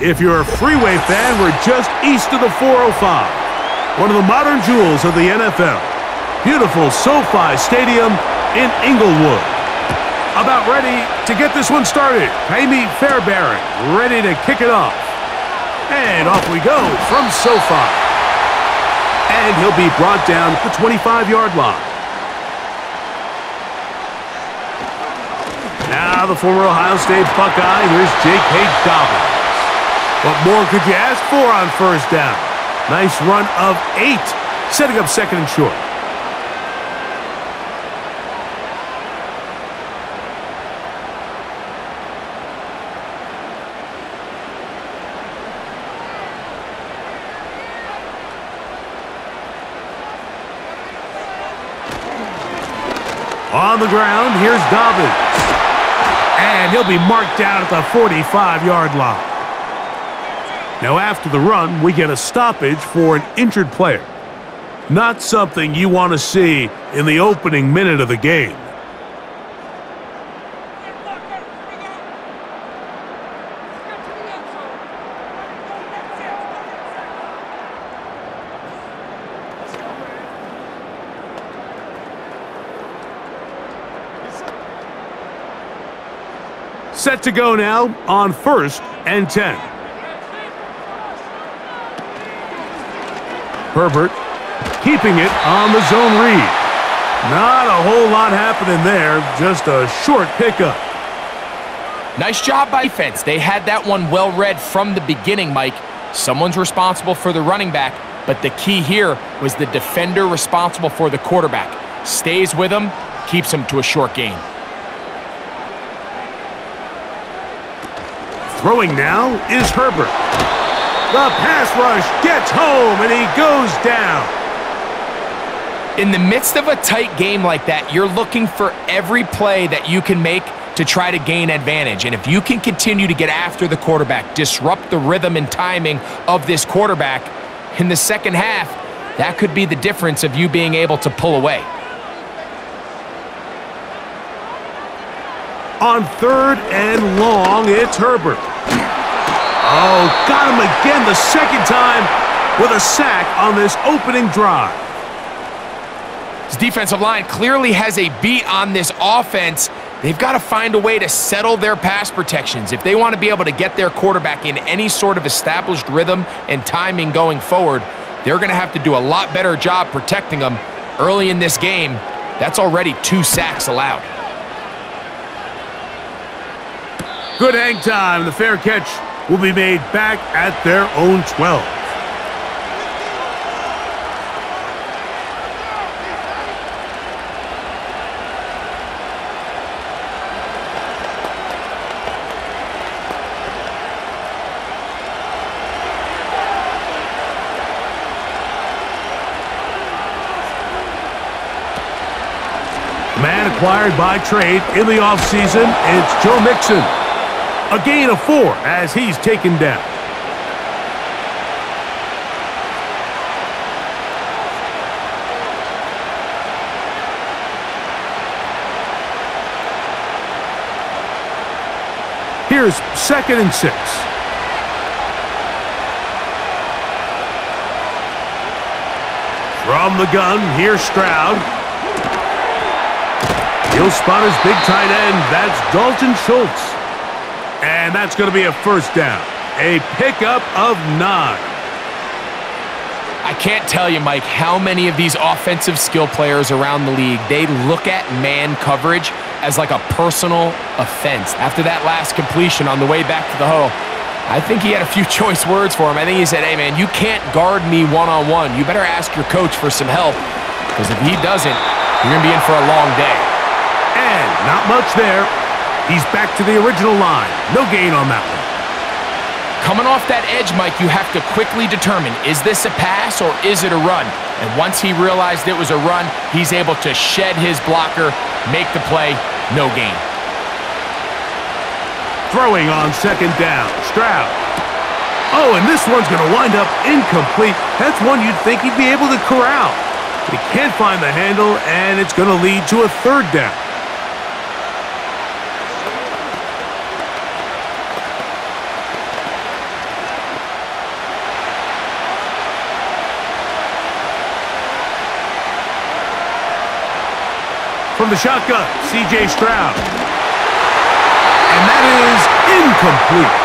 If you're a freeway fan, we're just east of the 405. One of the modern jewels of the NFL. Beautiful SoFi Stadium in Inglewood. About ready to get this one started. Amy Fairbairn ready to kick it off. And off we go from SoFi. And he'll be brought down to the 25-yard line. Now the former Ohio State Buckeye, here's J.K. Dobbins. What more could you ask for on first down? Nice run of 8, setting up second and short. On the ground, here's Dobbins. And he'll be marked down at the 45-yard line. Now after the run, we get a stoppage for an injured player. Not something you want to see in the opening minute of the game. Set to go now on 1st and 10. Herbert keeping it on the zone read. Not a whole lot happening there, just a short pickup. Nice job by defense. They had that one well read from the beginning, Mike. Someone's responsible for the running back, but the key here was the defender responsible for the quarterback. Stays with him, keeps him to a short gain. Throwing now is Herbert. The pass rush gets home, and he goes down. In the midst of a tight game like that, you're looking for every play that you can make to try to gain advantage. And if you can continue to get after the quarterback, disrupt the rhythm and timing of this quarterback, in the second half, that could be the difference of you being able to pull away. On 3rd and long, it's Herbert. Oh, got him again the second time with a sack on this opening drive. His defensive line clearly has a beat on this offense. They've got to find a way to settle their pass protections. If they want to be able to get their quarterback in any sort of established rhythm and timing going forward, they're going to have to do a lot better job protecting them. Early in this game, that's already 2 sacks allowed. Good hang time. The fair catch will be made back at their own 12. Man acquired by trade in the offseason, it's Joe Mixon. A gain of 4 as he's taken down. Here's 2nd and 6. From the gun, here's Stroud. He'll spot his big tight end. That's Dalton Schultz. And that's going to be a first down. A pickup of 9. I can't tell you, Mike, how many of these offensive skill players around the league, they look at man coverage as like a personal offense. After that last completion on the way back to the huddle, I think he had a few choice words for him. I think he said, hey, man, you can't guard me one-on-one. You better ask your coach for some help, because if he doesn't, you're going to be in for a long day. And not much there. He's back to the original line. No gain on that one. Coming off that edge, Mike, you have to quickly determine, is this a pass or is it a run? And once he realized it was a run, he's able to shed his blocker, make the play, no gain. Throwing on 2nd down, Stroud. Oh, and this one's going to wind up incomplete. That's one you'd think he'd be able to corral. He can't find the handle, and it's going to lead to a 3rd down. from the shotgun, C.J. Stroud. And that is incomplete.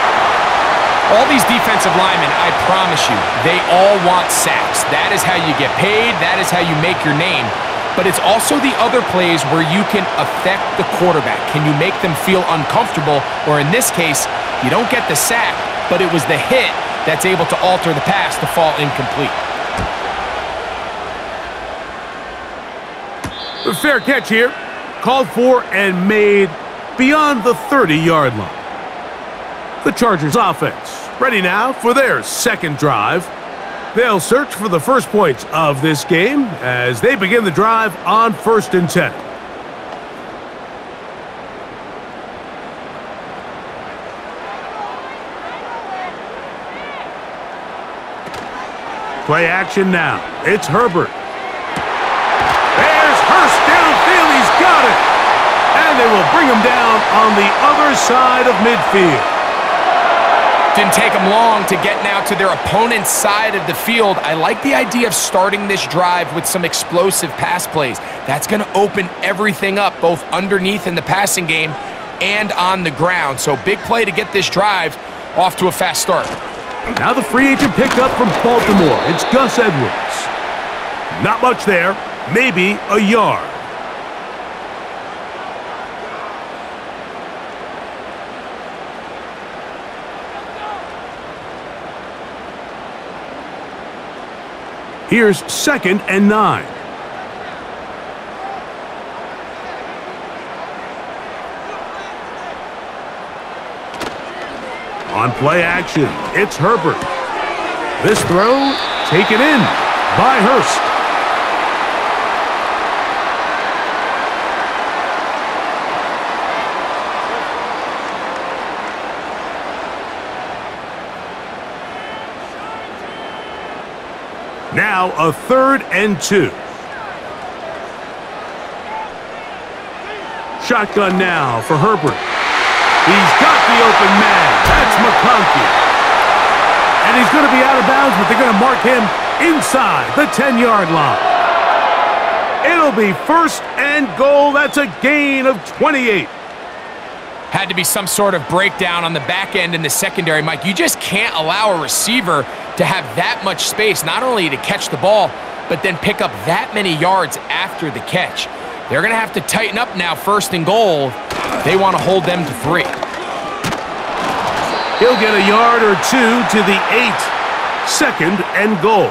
All these defensive linemen, I promise you, they all want sacks. That is how you get paid. That is how you make your name. But it's also the other plays where you can affect the quarterback. Can you make them feel uncomfortable? Or in this case, you don't get the sack, but it was the hit that's able to alter the pass to fall incomplete. A fair catch here. Called for and made beyond the 30-yard line. The Chargers offense ready now for their second drive. They'll search for the first points of this game as they begin the drive on 1st and 10. Play action now. It's Herbert. There's Hurst downfield. He's got it. And they will bring him down on the other side of midfield. Didn't take them long to get now to their opponent's side of the field. I like the idea of starting this drive with some explosive pass plays. That's going to open everything up, both underneath in the passing game and on the ground. So big play to get this drive off to a fast start. Now the free agent pickup from Baltimore. It's Gus Edwards. Not much there. Maybe a yard. Here's 2nd and 9. On play action, it's Herbert. This throw taken in by Hurst. Now a 3rd and 2. Shotgun now for Herbert. He's got the open man. That's McConkey. And he's going to be out of bounds, but they're going to mark him inside the 10-yard line. It'll be 1st and goal. That's a gain of 28. Had to be some sort of breakdown on the back end in the secondary, Mike. You just can't allow a receiver to have that much space, not only to catch the ball, but then pick up that many yards after the catch. They're going to have to tighten up now, 1st and goal. They want to hold them to 3. He'll get a yard or 2 to the 8. 2nd and goal.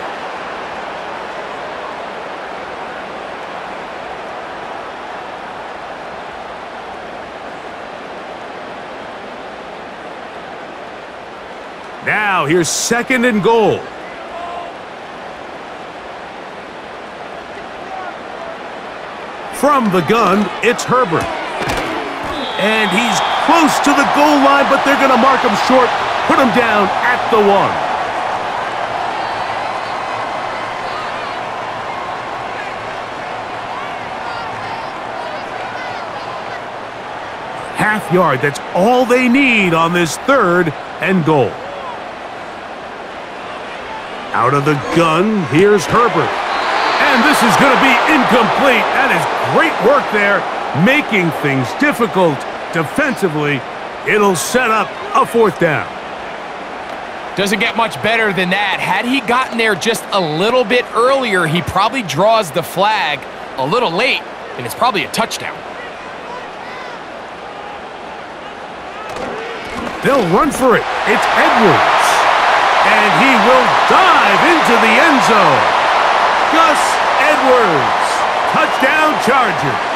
Now here's 2nd and goal. From the gun, it's Herbert. And he's close to the goal line, but they're going to mark him short, put him down at the 1. Half yard, that's all they need on this 3rd and goal. Out of the gun, here's Herbert. And this is going to be incomplete. That is great work there, making things difficult defensively. It'll set up a 4th down. Doesn't get much better than that. Had he gotten there just a little bit earlier, he probably draws the flag a little late, and it's probably a touchdown. They'll run for it. It's Edwards. And he will dive into the end zone. Gus Edwards. Touchdown Chargers.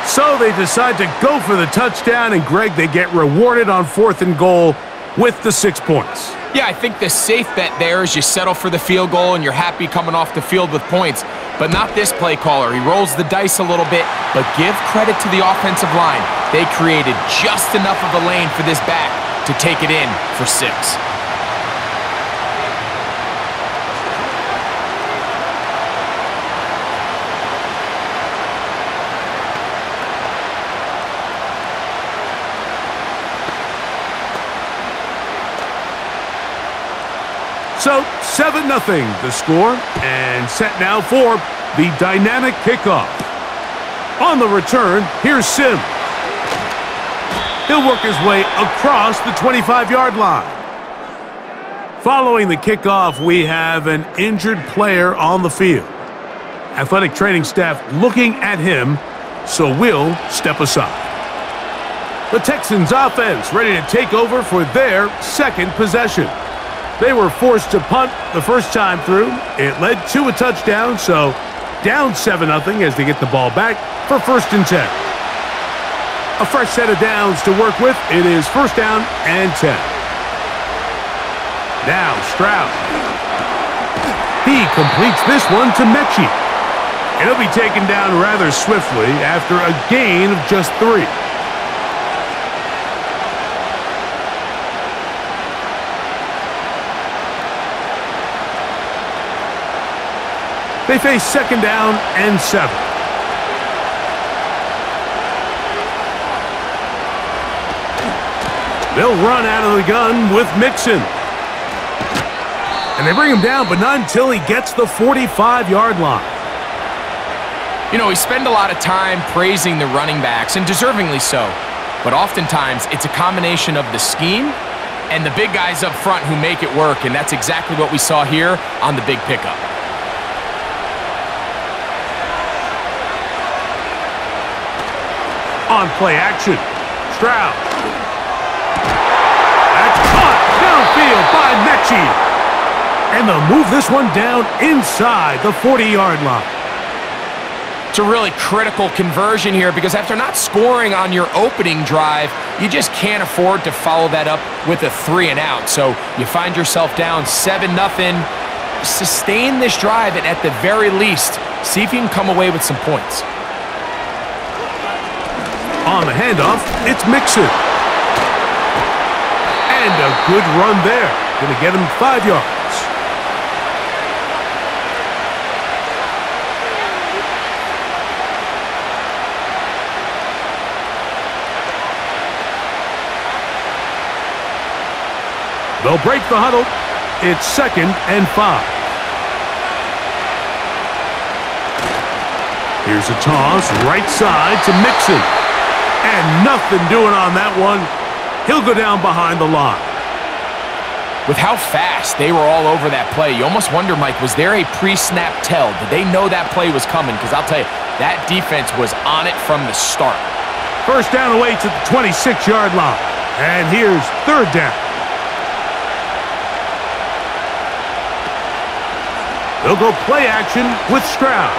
So they decide to go for the touchdown, and Greg, they get rewarded on 4th and goal with the 6 points. Yeah, I think the safe bet there is you settle for the field goal and you're happy coming off the field with points. But not this play caller. He rolls the dice a little bit, but give credit to the offensive line. They created just enough of a lane for this back to take it in for 6. So 7-0 the score, and set now for the dynamic kickoff. On the return, here's Sim. He'll work his way across the 25-yard line. Following the kickoff, we have an injured player on the field. Athletic training staff looking at him, so we'll step aside. The Texans offense ready to take over for their second possession. They were forced to punt the first time through. It led to a touchdown, so down 7-0 as they get the ball back for 1st and 10. A fresh set of downs to work with. It is 1st down and 10. Now Stroud. He completes this one to Mechie. It'll be taken down rather swiftly after a gain of just 3. They face 2nd down and 7. They'll run out of the gun with Mixon. And they bring him down, but not until he gets the 45-yard line. You know, we spend a lot of time praising the running backs, and deservingly so. But oftentimes, it's a combination of the scheme and the big guys up front who make it work, and that's exactly what we saw here on the big pickup. On play action, Stroud. That's caught downfield by Mechie. And they'll move this one down inside the 40-yard line. It's a really critical conversion here because after not scoring on your opening drive, you just can't afford to follow that up with a 3-and-out. So you find yourself down 7-0. Sustain this drive and at the very least, see if you can come away with some points. On the handoff, it's Mixon. And a good run there. Going to get him 5 yards. They'll break the huddle. It's 2nd and 5. Here's a toss, right side to Mixon. And nothing doing on that one. He'll go down behind the line. With how fast they were all over that play, you almost wonder, Mike, was there a pre-snap tell? Did they know that play was coming? Because I'll tell you, that defense was on it from the start. 1st down away to the 26-yard line. And here's 3rd down. They'll go play action with Stroud.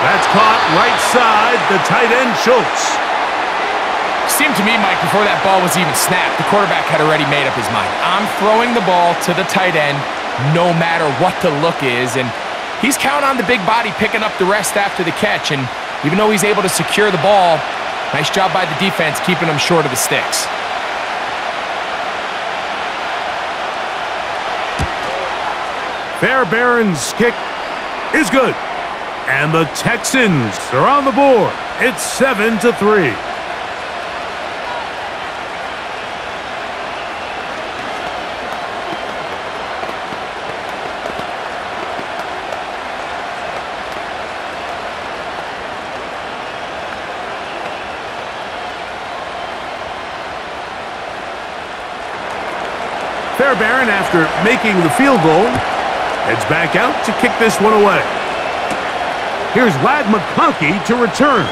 That's caught right side, the tight end Schultz. Seemed to me, Mike, before that ball was even snapped, the quarterback had already made up his mind. I'm throwing the ball to the tight end no matter what the look is, and he's counting on the big body picking up the rest after the catch, and even though he's able to secure the ball, nice job by the defense keeping him short of the sticks. Fairbairn's kick is good. And the Texans are on the board. It's 7-3. Fairbairn, after making the field goal, heads back out to kick this one away. Here's Ladd McConkey to return.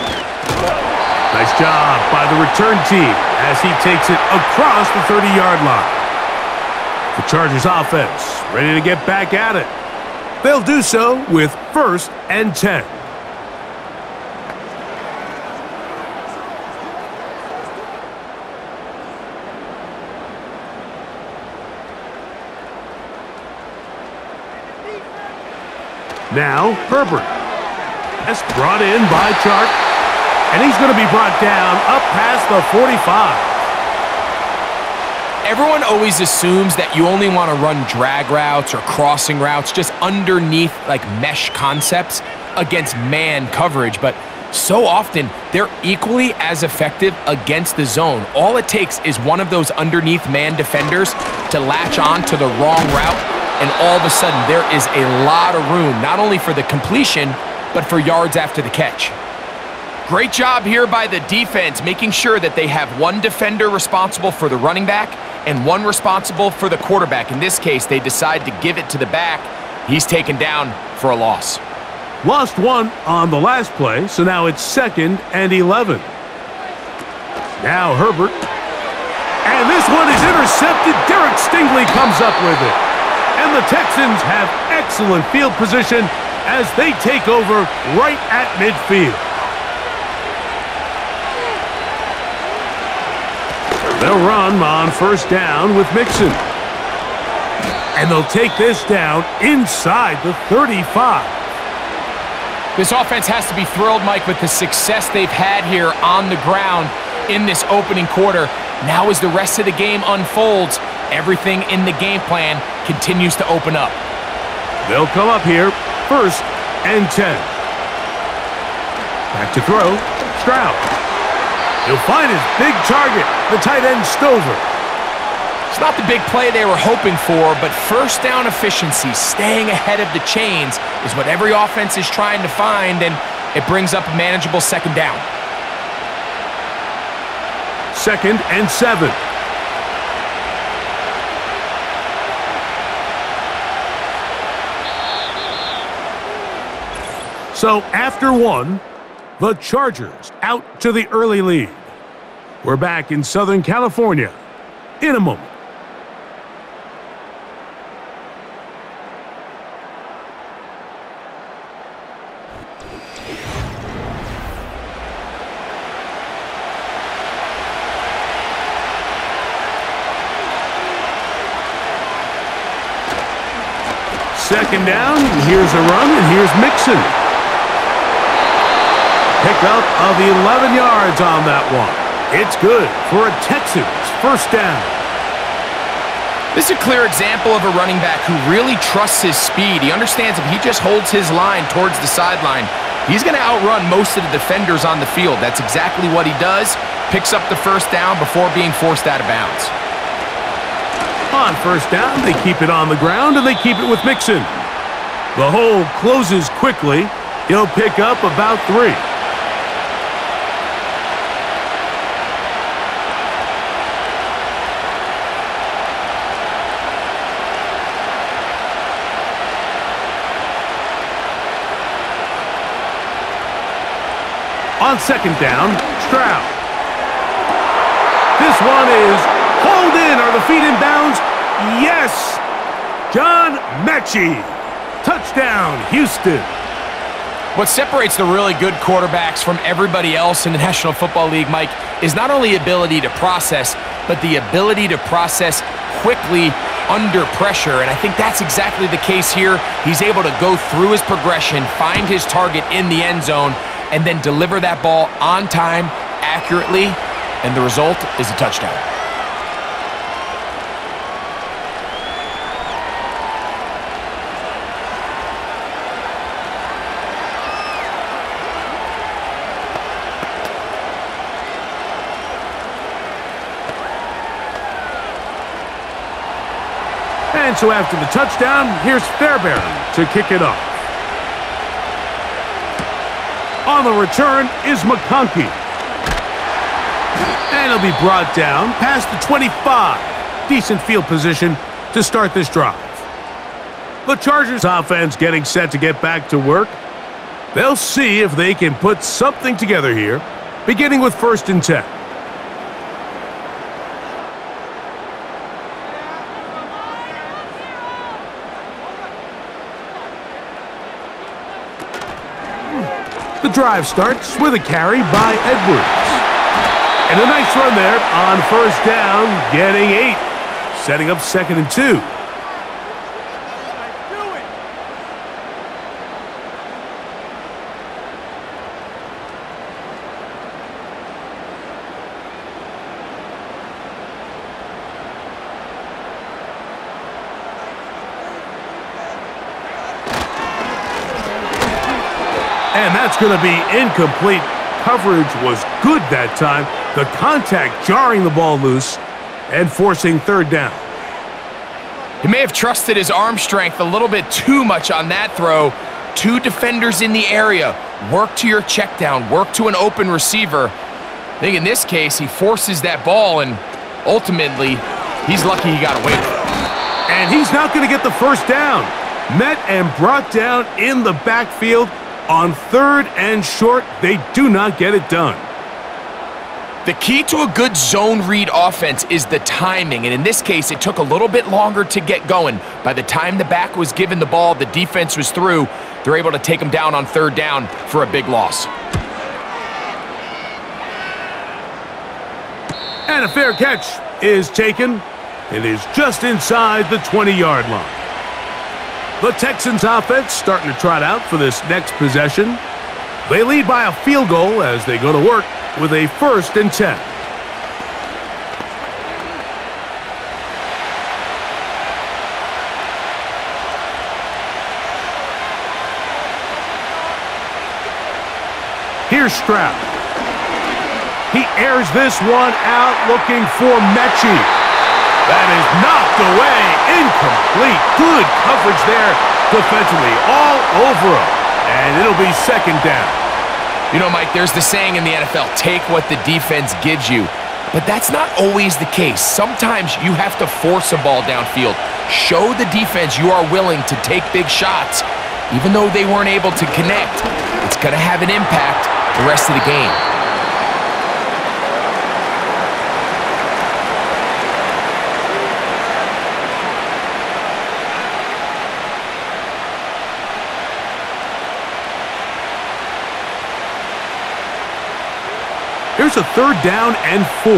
Nice job by the return team as he takes it across the 30-yard line. The Chargers offense ready to get back at it. They'll do so with 1st and 10. Now, Herbert. That's brought in by Chark. And he's going to be brought down up past the 45. Everyone always assumes that you only want to run drag routes or crossing routes just underneath like mesh concepts against man coverage, but so often they're equally as effective against the zone. All it takes is one of those underneath man defenders to latch on to the wrong route, and all of a sudden there is a lot of room, not only for the completion, but for yards after the catch. Great job here by the defense, making sure that they have one defender responsible for the running back and one responsible for the quarterback. In this case, they decide to give it to the back. He's taken down for a loss. Lost one on the last play, so now it's 2nd and 11. Now Herbert. And this one is intercepted. Derek Stingley comes up with it. And the Texans have excellent field position as they take over right at midfield. They'll run on 1st down with Mixon. And they'll take this down inside the 35. This offense has to be thrilled, Mike, with the success they've had here on the ground in this opening quarter. Now as the rest of the game unfolds, everything in the game plan continues to open up. They'll come up here, 1st and 10. Back to throw, Stroud. He'll find his big target, the tight end Stover. It's not the big play they were hoping for, but 1st down efficiency, staying ahead of the chains, is what every offense is trying to find, and it brings up a manageable 2nd down. 2nd and 7. So after 1, the Chargers out to the early lead. We're back in Southern California in a moment. Second down, here's a run, and here's Mixon. Pickup of 11 yards on that one. It's good for a Texans 1st down. This is a clear example of a running back who really trusts his speed. He understands if he just holds his line towards the sideline, he's going to outrun most of the defenders on the field. That's exactly what he does. Picks up the 1st down before being forced out of bounds. On 1st down, they keep it on the ground, and they keep it with Mixon. The hole closes quickly. He'll pick up about 3. On 2nd down, Stroud. This one is hauled in. Are the feet in bounds? Yes! John Mechie. Touchdown, Houston. What separates the really good quarterbacks from everybody else in the National Football League, Mike, is not only ability to process, but the ability to process quickly under pressure. And I think that's exactly the case here. He's able to go through his progression, find his target in the end zone, and then deliver that ball on time, accurately, and the result is a touchdown. And so after the touchdown, here's Fairbairn to kick it off. On the return is McConkey. And he'll be brought down past the 25. Decent field position to start this drive. The Chargers offense getting set to get back to work. They'll see if they can put something together here, beginning with 1st and 10. The drive starts with a carry by Edwards. And a nice run there on 1st down, getting 8. Setting up 2nd and 2. And that's going to be incomplete. Coverage was good that time. The contact jarring the ball loose and forcing 3rd down. He may have trusted his arm strength a little bit too much on that throw. 2 defenders in the area, work to your check down, work to an open receiver. I think in this case, he forces that ball, and ultimately, he's lucky he got away with it. And he's not going to get the first down. Met and brought down in the backfield on 3rd and short. They do not get it done. The key to a good zone read offense is the timing, and in this case, it took a little bit longer to get going. By the time the back was given the ball, the defense was through. They're able to take him down on 3rd down for a big loss. And a fair catch is taken. It is just inside the 20-yard line. The Texans offense starting to trot out for this next possession. They lead by a field goal as they go to work with a 1st and 10. Here's Stroud. He airs this one out looking for Mechie. That is knocked away. Incomplete. Good coverage there defensively all over him. And it'll be 2nd down. You know, Mike, there's the saying in the NFL, take what the defense gives you. But that's not always the case. Sometimes you have to force a ball downfield. Show the defense you are willing to take big shots. Even though they weren't able to connect, it's going to have an impact the rest of the game. Here's a 3rd down and 4.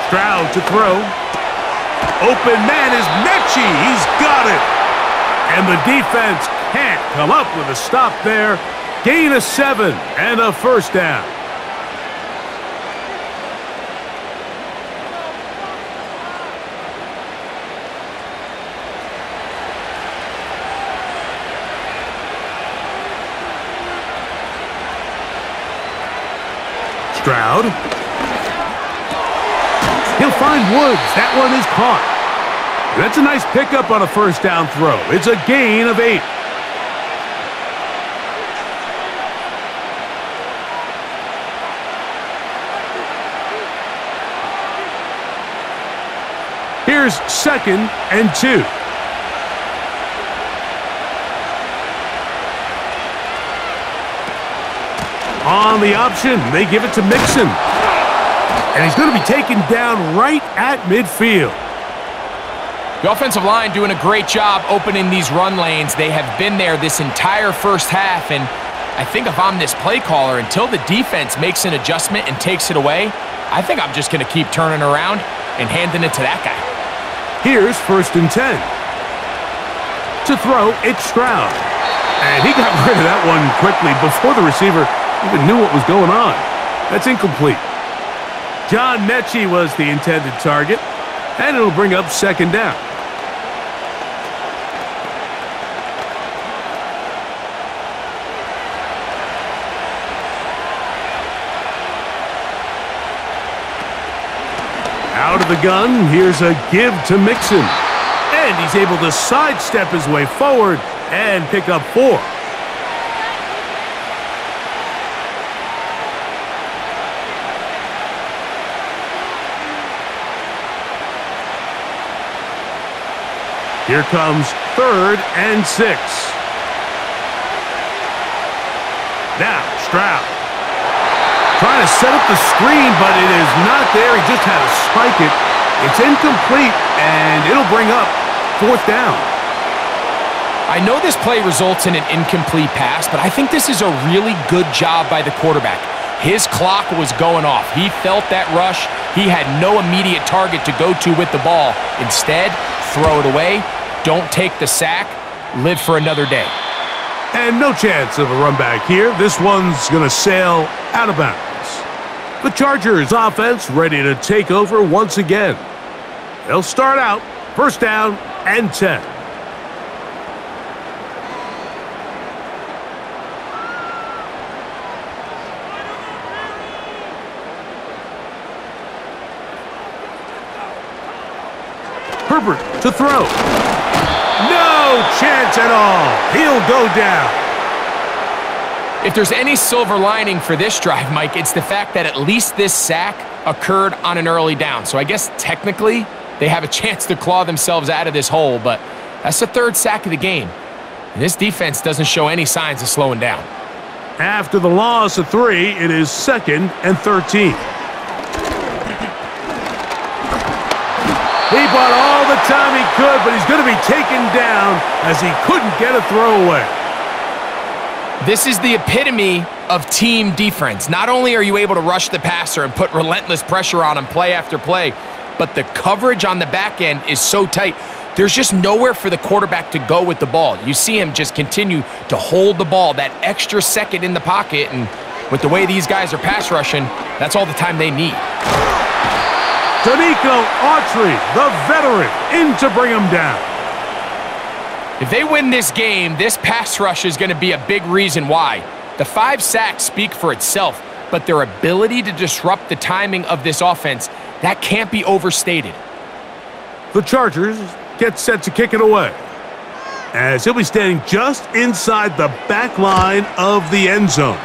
Stroud to throw. Open man is Mechie. He's got it. And the defense can't come up with a stop there. Gain of 7 and a 1st down. Stroud. He'll find Woods. That one is caught. That's a nice pickup on a 1st down throw. It's a gain of 8. Here's 2nd and 2. On the option, they give it to Mixon. And he's going to be taken down right at midfield. The offensive line doing a great job opening these run lanes. They have been there this entire 1st half, and I think if I'm this play caller, until the defense makes an adjustment and takes it away, I think I'm just going to keep turning around and handing it to that guy. Here's 1st and 10. To throw, it's Stroud. And he got rid of that one quickly before the receiver even knew what was going on. That's incomplete. John Mechie was the intended target, and it'll bring up 2nd down. Out of the gun, here's a give to Mixon. And he's able to sidestep his way forward and pick up 4. Here comes 3rd and 6. Now, Stroud. Trying to set up the screen, but it is not there. He just had to spike it. It's incomplete, and it'll bring up 4th down. I know this play results in an incomplete pass, but I think this is a really good job by the quarterback. His clock was going off. He felt that rush. He had no immediate target to go to with the ball. Instead, throw it away. Don't take the sack. Live for another day. And no chance of a run back here. This one's going to sail out of bounds. The Chargers offense ready to take over once again. They'll start out 1st down and 10. Herbert to throw. No chance at all. He'll go down. If there's any silver lining for this drive, Mike, it's the fact that at least this sack occurred on an early down. So I guess technically they have a chance to claw themselves out of this hole, but that's the third sack of the game. And this defense doesn't show any signs of slowing down. After the loss of 3, it is 2nd and 13. He bought all the time he could, but he's going to be taken down as he couldn't get a throwaway. This is the epitome of team defense. Not only are you able to rush the passer and put relentless pressure on him play after play, but the coverage on the back end is so tight. There's just nowhere for the quarterback to go with the ball. You see him just continue to hold the ball that extra second in the pocket, and with the way these guys are pass rushing, that's all the time they need. Danico Autry, the veteran, in to bring him down. If they win this game, this pass rush is going to be a big reason why. The 5 sacks speak for itself, but their ability to disrupt the timing of this offense, that can't be overstated. The Chargers get set to kick it away, as he'll be standing just inside the back line of the end zone.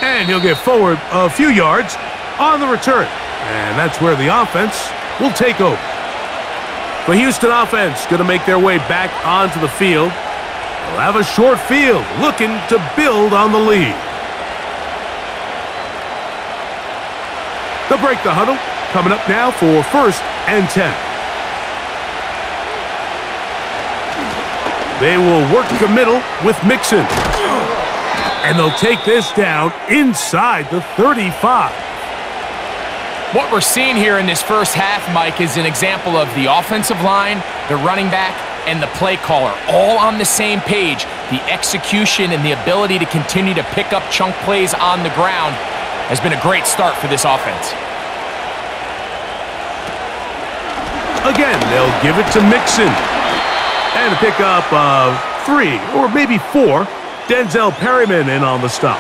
And he'll get forward a few yards on the return. And that's where the offense will take over. The Houston offense going to make their way back onto the field. They'll have a short field looking to build on the lead. They'll break the huddle. Coming up now for 1st and 10. They will work the middle with Mixon. And they'll take this down inside the 35. What we're seeing here in this first half, Mike, is an example of the offensive line, the running back, and the play caller all on the same page. The execution and the ability to continue to pick up chunk plays on the ground has been a great start for this offense. Again, they'll give it to Mixon. And a pickup of 3 or maybe 4. Denzel Perryman in on the stop.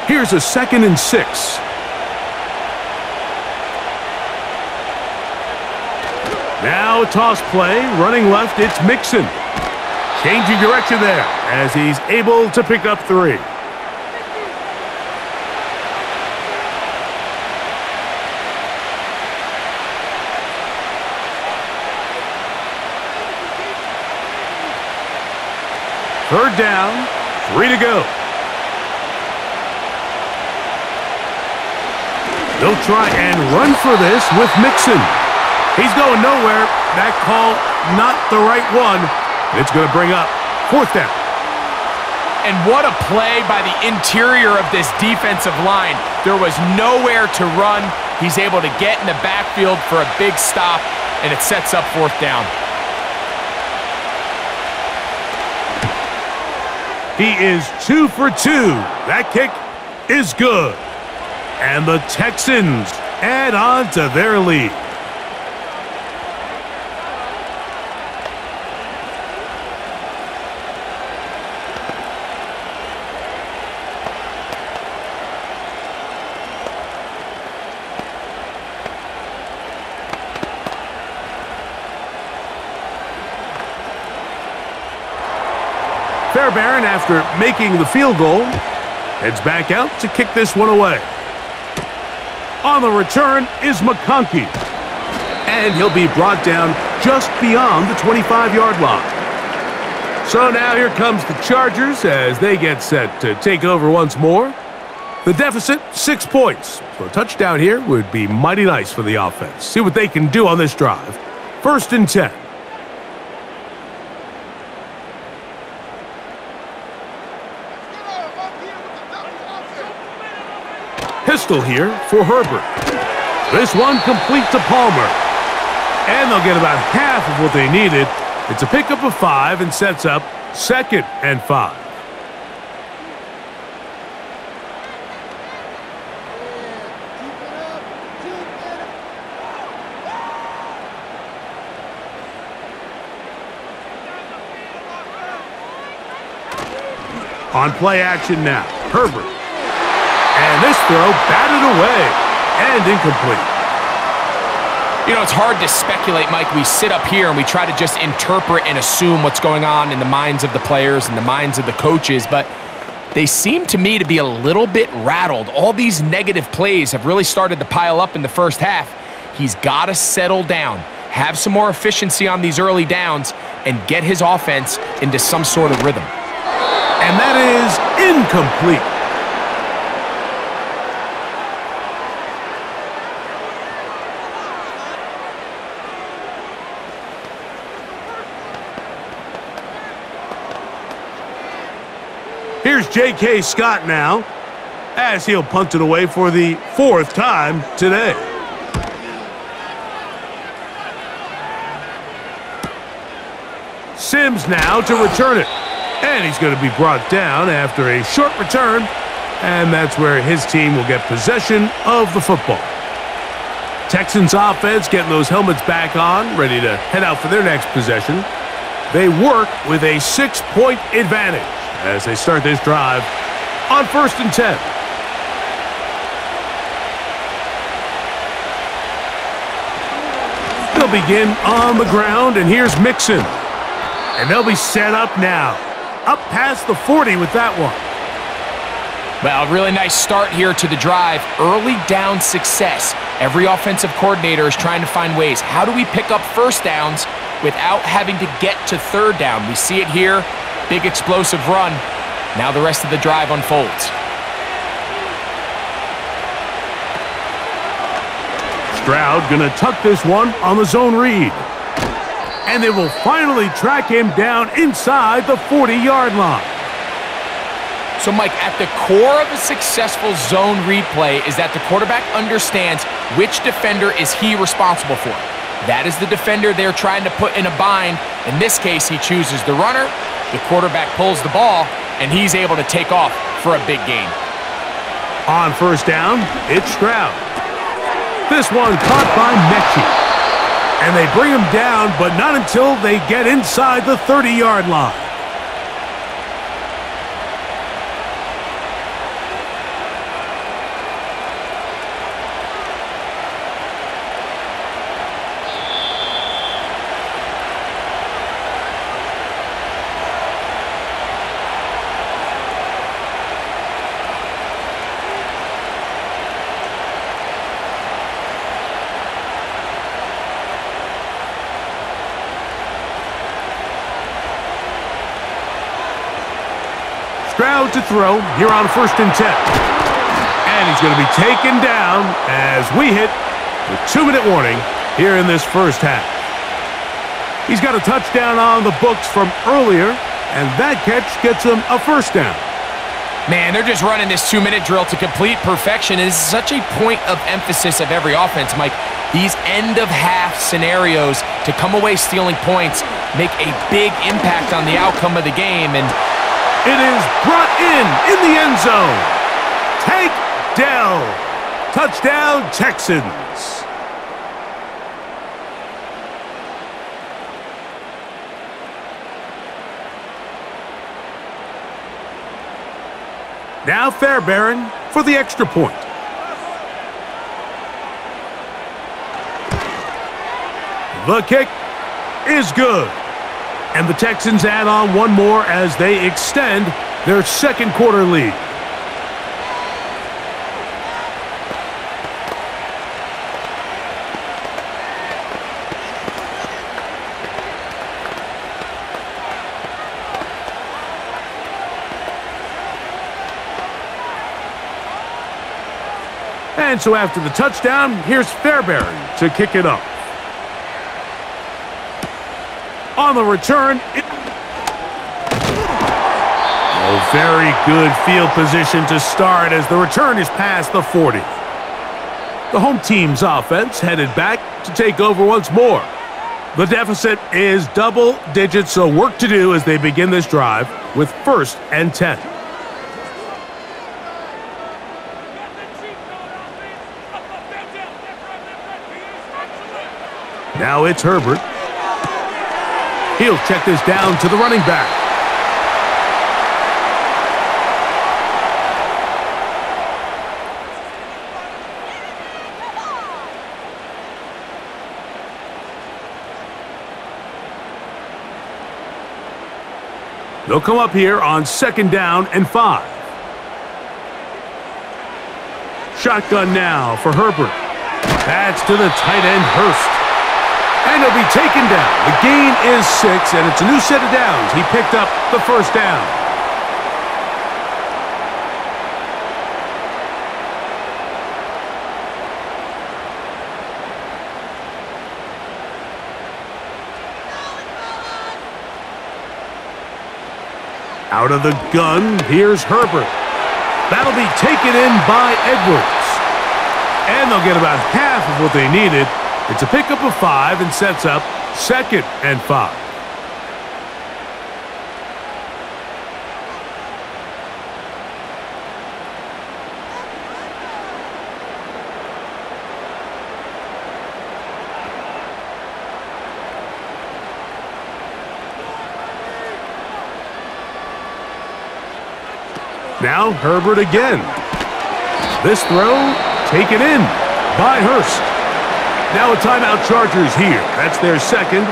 Here's a 2nd and 6. Now a toss play, running left, it's Mixon. Changing direction there as he's able to pick up 3. Third down, 3 to go. They'll try and run for this with Mixon. He's going nowhere. That call, not the right one. It's going to bring up 4th down. And what a play by the interior of this defensive line. There was nowhere to run. He's able to get in the backfield for a big stop, and it sets up 4th down. He is 2 for 2. That kick is good. And the Texans add on to their lead. Fairbairn, after making the field goal, heads back out to kick this one away. On the return is McConkey. And he'll be brought down just beyond the 25-yard line. So now here comes the Chargers as they get set to take over once more. The deficit, 6 points. So a touchdown here would be mighty nice for the offense. See what they can do on this drive. 1st and 10. Pistol here for Herbert. This one complete to Palmer. And they'll get about half of what they needed. It's a pickup of 5 and sets up 2nd and 5. On play action now, Herbert. And this throw batted away and incomplete. You know, it's hard to speculate, Mike. We sit up here and we try to just interpret and assume what's going on in the minds of the players and the minds of the coaches, but they seem to me to be a little bit rattled. All these negative plays have really started to pile up in the first half. He's got to settle down, have some more efficiency on these early downs, and get his offense into some sort of rhythm. And that is incomplete. Here's J.K. Scott now, as he'll punt it away for the 4th time today. Sims now to return it. And he's going to be brought down after a short return. And that's where his team will get possession of the football. Texans offense getting those helmets back on, ready to head out for their next possession. They work with a 6-point advantage as they start this drive on 1st and 10. They'll begin on the ground, and here's Mixon. And they'll be set up now. Up past the 40 with that one. Well, really nice start here to the drive. Early down success. Every offensive coordinator is trying to find ways. How do we pick up first downs without having to get to 3rd down? We see it here. Big explosive run. Now the rest of the drive unfolds. Stroud gonna tuck this one on the zone read. And they will finally track him down inside the 40-yard line. So, Mike, at the core of a successful zone read play is that the quarterback understands which defender is he responsible for. That is the defender they're trying to put in a bind. In this case, he chooses the runner. The quarterback pulls the ball, and he's able to take off for a big gain. On 1st down, it's Stroud. This one caught by Mechie. And they bring him down, but not until they get inside the 30-yard line. Stroud to throw here on 1st and 10. And he's going to be taken down as we hit the 2-minute warning here in this first half. He's got a touchdown on the books from earlier, and that catch gets him a 1st down. Man, they're just running this 2-minute drill to complete perfection. It is such a point of emphasis of every offense, Mike. These end-of-half scenarios to come away stealing points make a big impact on the outcome of the game, and it is brought in the end zone. Tank Dell. Touchdown, Texans. Now Fairbairn for the extra point. The kick is good. And the Texans add on one more as they extend their 2nd quarter lead. And so after the touchdown, here's Fairbairn to kick it up. On the return, very good field position to start as the return is past the 40. The home team's offense headed back to take over once more. The deficit is double digits, so work to do as they begin this drive with 1st and 10. Now it's Herbert. He'll check this down to the running back. They'll come up here on 2nd down and 5. Shotgun now for Herbert. That's to the tight end, Hurst. And he'll be taken down. The gain is 6, and it's a new set of downs. He picked up the 1st down. Out of the gun, here's Herbert. That'll be taken in by Edwards. And they'll get about half of what they needed. It's a pickup of 5 and sets up 2nd and 5. Now Herbert again. This throw taken in by Hurst. Now a timeout, Chargers here. That's their 2nd,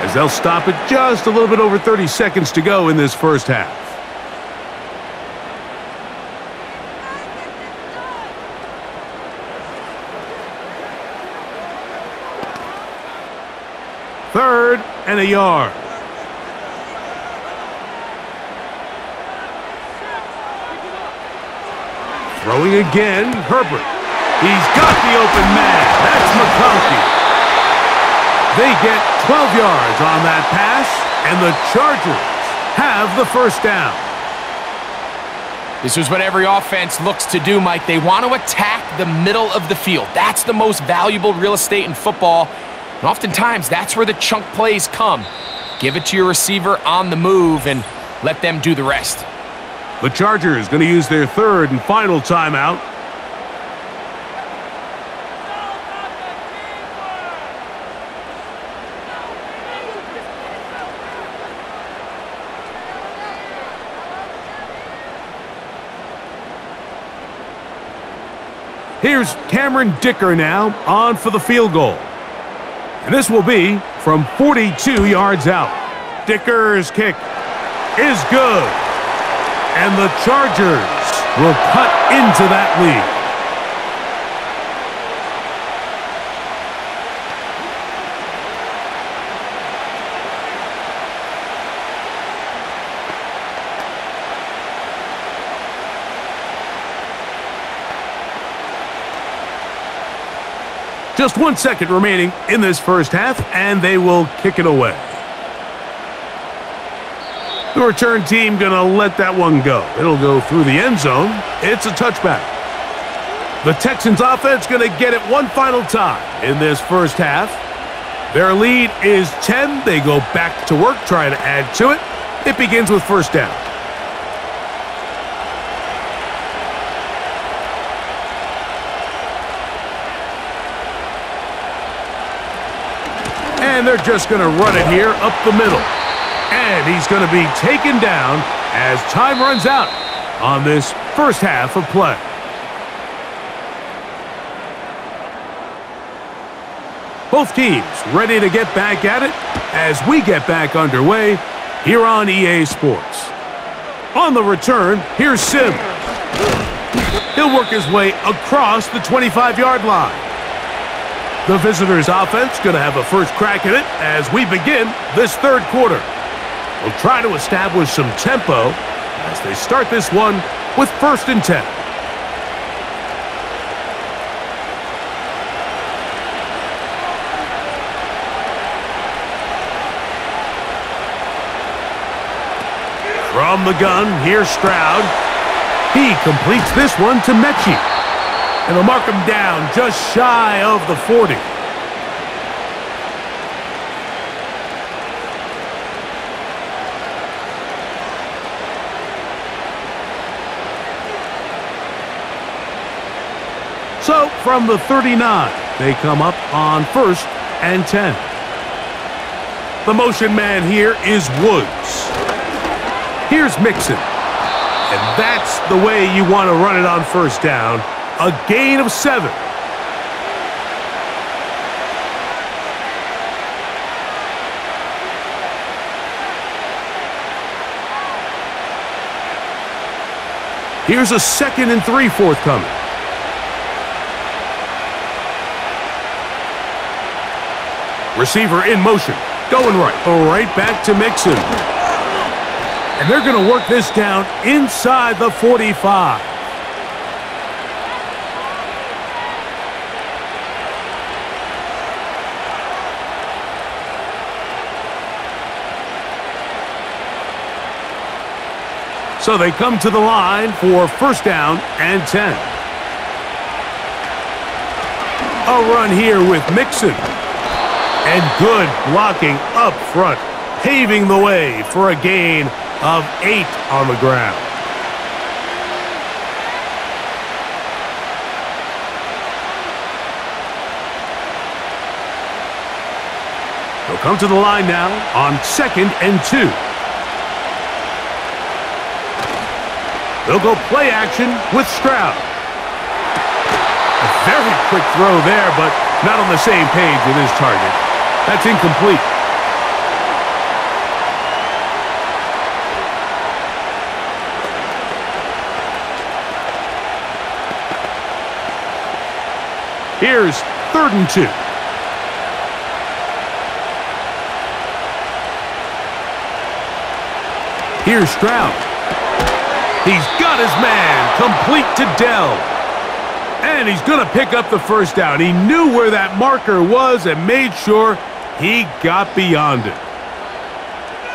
as they'll stop it just a little bit over 30 seconds to go in this 1st half. Third and a yard. Throwing again, Herbert. He's got the open man. That's McConkey. They get 12 yards on that pass, and the Chargers have the 1st down. This is what every offense looks to do, Mike. They want to attack the middle of the field. That's the most valuable real estate in football. And oftentimes, that's where the chunk plays come. Give it to your receiver on the move and let them do the rest. The Chargers going to use their 3rd and final timeout. Here's Cameron Dicker now on for the field goal. And this will be from 42 yards out. Dicker's kick is good. And the Chargers will cut into that lead. Just 1 second remaining in this 1st half, and they will kick it away. The return team going to let that one go. It'll go through the end zone. It's a touchback. The Texans offense going to get it one final time in this 1st half. Their lead is 10. They go back to work, trying to add to it. It begins with 1st down. And they're just going to run it here up the middle. And he's going to be taken down as time runs out on this 1st half of play. Both teams ready to get back at it as we get back underway here on EA Sports. On the return, here's Sim. He'll work his way across the 25-yard line. The visitors' offense going to have a first crack at it as we begin this 3rd quarter. We'll try to establish some tempo as they start this one with 1st and 10. From the gun, here's Stroud. He completes this one to Mechie. And they'll mark him down just shy of the 40. So, from the 39, they come up on 1st and 10. The motion man here is Woods. Here's Mixon. And that's the way you want to run it on 1st down. A gain of 7. Here's a 2nd and 3 forthcoming. Receiver in motion. Going right back to Mixon. And they're going to work this down inside the 45. So they come to the line for 1st down and 10. A run here with Mixon. And good blocking up front, paving the way for a gain of 8 on the ground. They'll come to the line now on 2nd and 2. They'll go play action with Stroud. A very quick throw there, but not on the same page with his target. That's incomplete. Here's 3rd and 2. Here's Stroud. He's got his man, complete to Dell. And he's going to pick up the 1st down. He knew where that marker was and made sure he got beyond it.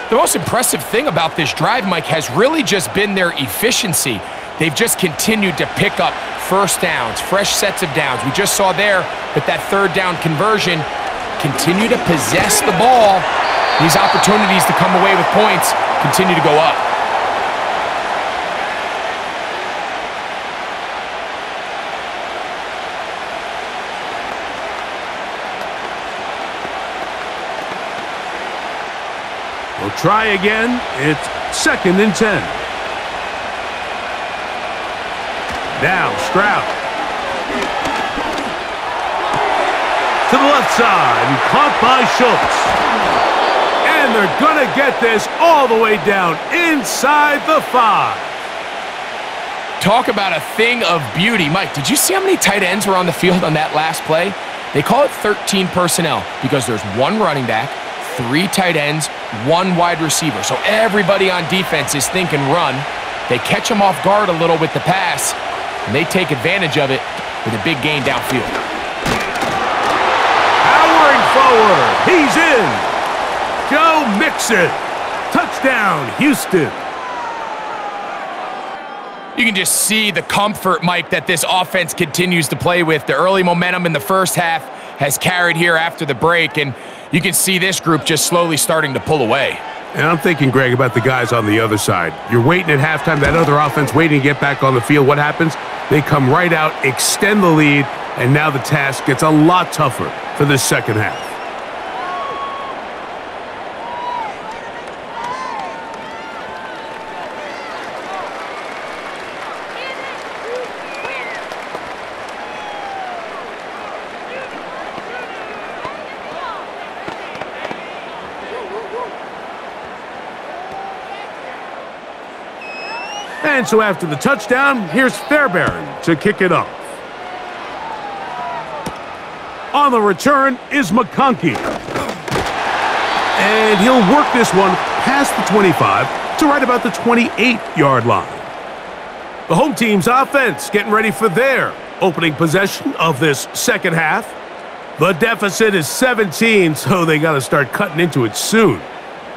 The most impressive thing about this drive, Mike, has really just been their efficiency. They've just continued to pick up 1st downs, fresh sets of downs. We just saw there that 3rd down conversion, continue to possess the ball. These opportunities to come away with points continue to go up. We'll try again. It's 2nd and 10. Now Stroud. To the left side and caught by Schultz. And they're going to get this all the way down inside the 5. Talk about a thing of beauty. Mike, did you see how many tight ends were on the field on that last play? They call it 13 personnel because there's 1 running back, 3 tight ends, 1 wide receiver. So everybody on defense is thinking run. They catch them off guard a little with the pass, and they take advantage of it with a big gain downfield. Powering forward. He's in. Joe Mixon. Touchdown, Houston. You can just see the comfort, Mike, that this offense continues to play with. The early momentum in the 1st half has carried here after the break, and you can see this group just slowly starting to pull away. And I'm thinking, Greg, about the guys on the other side. You're waiting at halftime, that other offense waiting to get back on the field. What happens? They come right out, extend the lead, and now the task gets a lot tougher for this 2nd half. And so after the touchdown, here's Fairbairn to kick it off. On the return is McConkey. And he'll work this one past the 25 to right about the 28-yard line. The home team's offense getting ready for their opening possession of this 2nd half. The deficit is 17, so they got to start cutting into it soon.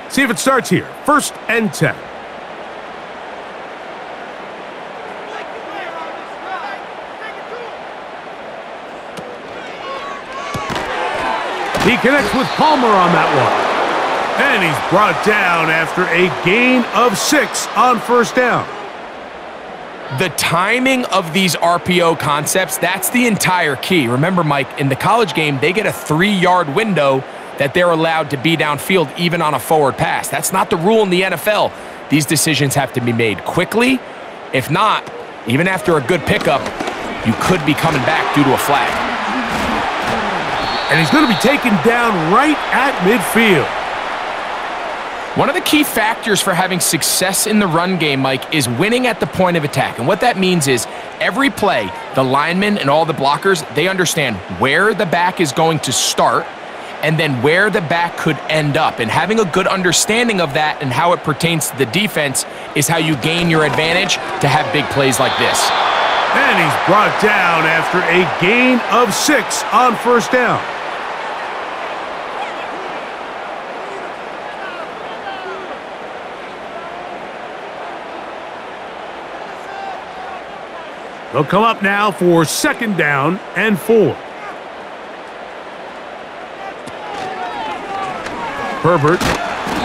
See if it starts here. 1st and 10. He connects with Palmer on that one. And he's brought down after a gain of 6 on 1st down. The timing of these RPO concepts, that's the entire key. Remember, Mike, in the college game, they get a 3-yard window that they're allowed to be downfield even on a forward pass. That's not the rule in the NFL. These decisions have to be made quickly. If not, even after a good pickup, you could be coming back due to a flag. And he's going to be taken down right at midfield. One of the key factors for having success in the run game, Mike, is winning at the point of attack. And what that means is every play, the linemen and all the blockers, they understand where the back is going to start and then where the back could end up. And having a good understanding of that and how it pertains to the defense is how you gain your advantage to have big plays like this. And he's brought down after a gain of 6 on first down. They'll come up now for second down and 4. Herbert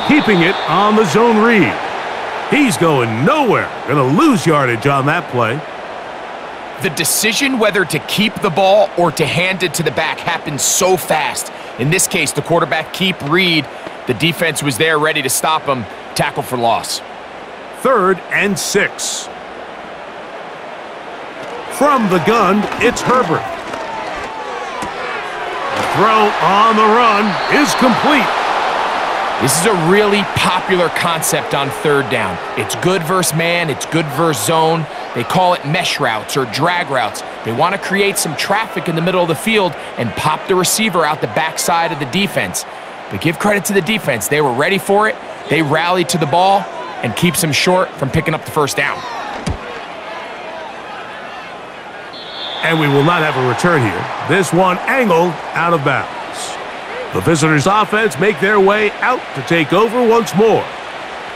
keeping it on the zone read. He's going nowhere. Going to lose yardage on that play. The decision whether to keep the ball or to hand it to the back happens so fast. In this case, the quarterback keep read. The defense was there ready to stop him. Tackle for loss. 3rd and 6. From the gun, it's Herbert. The throw on the run is complete. This is a really popular concept on 3rd down. It's good versus man, it's good versus zone. They call it mesh routes or drag routes. They want to create some traffic in the middle of the field and pop the receiver out the backside of the defense. But give credit to the defense. They were ready for it. They rallied to the ball and keeps them short from picking up the first down. And we will not have a return here. This one angled out of bounds. The visitors' offense make their way out to take over once more.